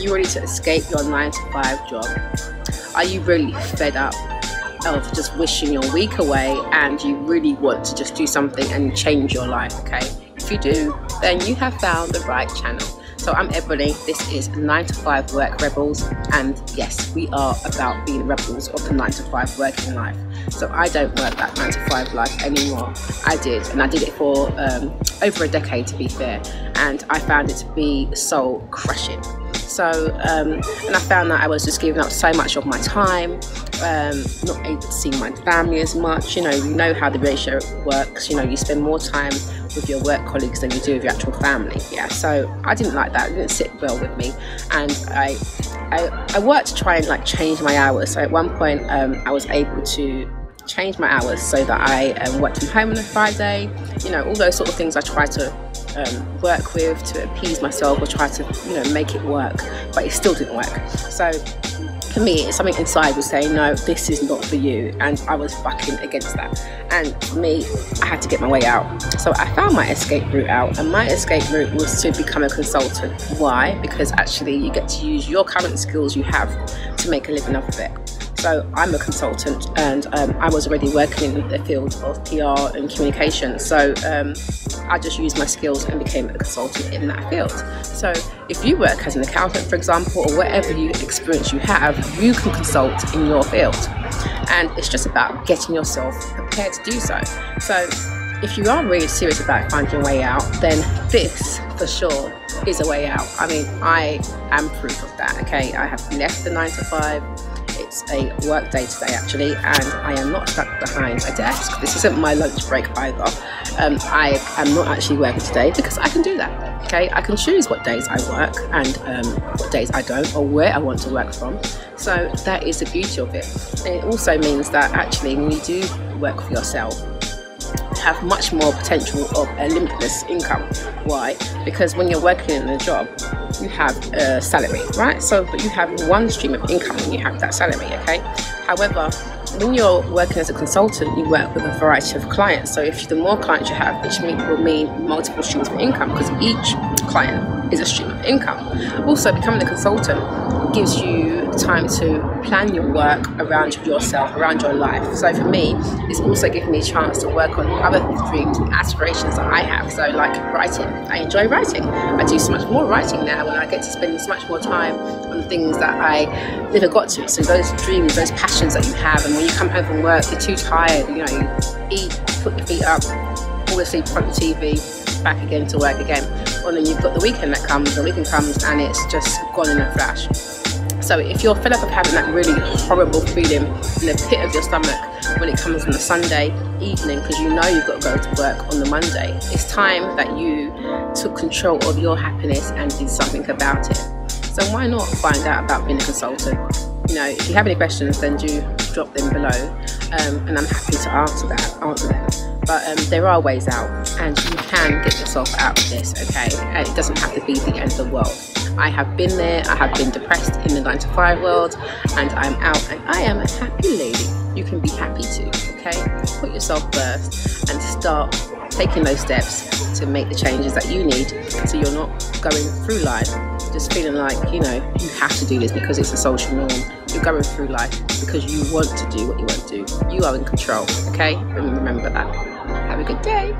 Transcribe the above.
you ready to escape your 9-to-5 job? Are you really fed up of just wishing your week away and you really want to just do something and change your life? Okay, if you do, then you have found the right channel. So I'm Ebony, this is 9-to-5 Work Rebels, and yes, we are about being rebels of the 9-to-5 working life. So I don't work that 9-to-5 life anymore. I did it for over a decade, to be fair, and I found it to be soul crushing. So and I found that I was just giving up so much of my time, not able to see my family as much. You know how the ratio works. You spend more time with your work colleagues than you do with your actual family. Yeah, so I didn't like that. It didn't sit well with me, and I worked to try and change my hours. So at one point I was able to change my hours so that I worked from home on a Friday. All those sort of things I try to work with to appease myself, or try to make it work, but it still didn't work. So for me, something inside was saying, no, this is not for you, and I was bucking against that. And for me, I had to get my way out. So I found my escape route out, and my escape route was to become a consultant. Why? Because actually you get to use your current skills you have to make a living off of it. So I'm a consultant, and I was already working in the field of PR and communication. So I just used my skills and became a consultant in that field. So if you work as an accountant, for example, or whatever experience you have, you can consult in your field. And it's just about getting yourself prepared to do so. So if you are really serious about finding a way out, then this for sure is a way out. I mean, I am proof of that. Okay, I have left the 9-to-5. It's a work day today actually, and I am not stuck behind a desk. This isn't my lunch break either. I am not actually working today because I can do that. Okay, I can choose what days I work and what days I don't, or where I want to work from. So that is the beauty of it. And it also means that actually when you do work for yourself, have much more potential of a limitless income. Why? Because when you're working in a job, you have a salary, right? But you have one stream of income when you have that salary, okay? However, when you're working as a consultant, you work with a variety of clients. So if the more clients you have, which will mean multiple streams of income, because each client is a stream of income. Also, becoming a consultant gives you time to plan your work around yourself, around your life. So for me, it's also given me a chance to work on other dreams and aspirations that I have. So like writing, I enjoy writing. I do so much more writing now when I get to spend so much more time on things that I never got to. So those dreams, those passions that you have, and when you come home from work, you're too tired, you eat, put your feet up, fall asleep in front of the TV, back again to work again. Well, then you've got the weekend that comes, and it's just gone in a flash. So if you're fed up of having that really horrible feeling in the pit of your stomach when it comes on a Sunday evening, because you've got to go to work on the Monday, it's time that you took control of your happiness and did something about it. So why not find out about being a consultant? If you have any questions, then do drop them below, and I'm happy to answer them. But there are ways out, and you can get yourself out of this, okay? And it doesn't have to be the end of the world. I have been there. I have been depressed in the 9-to-5 world, and I'm out, and I am a happy lady. You can be happy too, okay? Put yourself first and start taking those steps to make the changes that you need, so you're not going through life just feeling like you have to do this because it's a social norm. You're going through life because you want to do what you want to do. You are in control, okay? And remember that. Have a good day.